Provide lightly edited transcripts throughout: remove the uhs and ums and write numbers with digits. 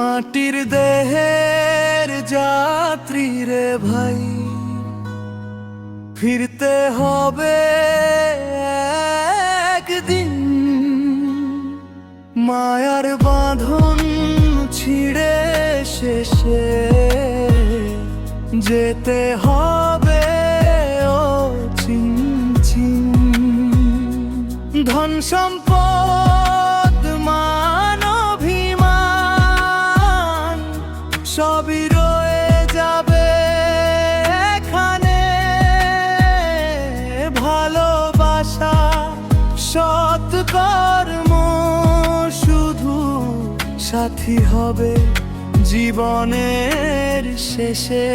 মাটির দেহের যাত্রী রে ভাই, ফিরতে হবে একদিন। মায়ার বাঁধন ছিঁড়ে শেষে যেতে হবে ও চিন চিন। ধন সম্পদ মান অভিমান সবই রয়ে যাবে এখানে। ভালোবাসা সৎকর্ম শুধু সাথী হবে জীবনের শেষে।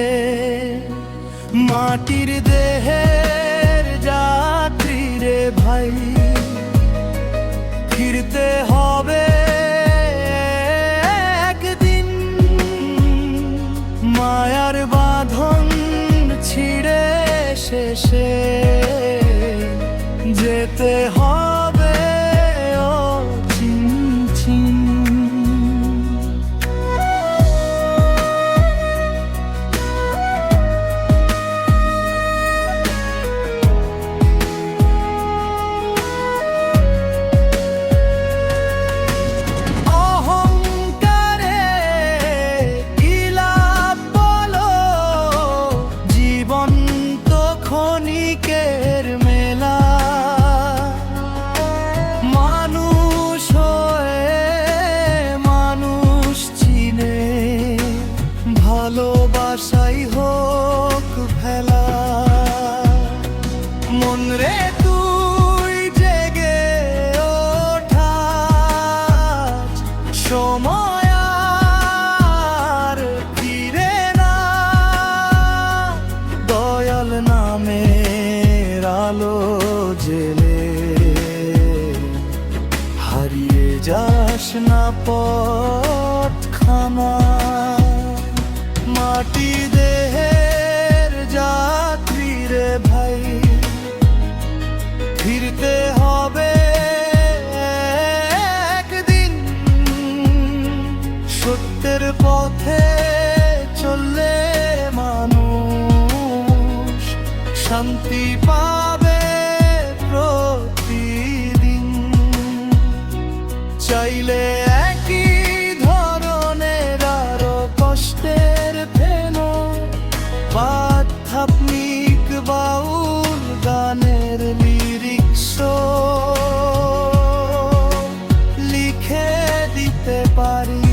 মাটির দেহের যাত্রী রে ভাই, ফিরতে হবে একদিন। মায়ার বাঁধন ছিঁড়ে শেষে যেতে হবে ও চিন চিন। ভালোবাসাই হোক ভেলা। মন রে তুই জেগে ওঠা, সময় আর ফিরে না। দয়াল নামের আলো জেলে হারিয়ে যাস না পথখানা। মাটি দেহের যাত্রী রে ভাই, ফিরতে হবে একদিন। সত্যের পথে চললে মানুষ শান্তি পাবে প্রতিদিন। চাইলে একই ধরনের আরো কষ্টের আধ্যাত্মিক বাউল গানের লিরিক্স লিখে দিতে পারি।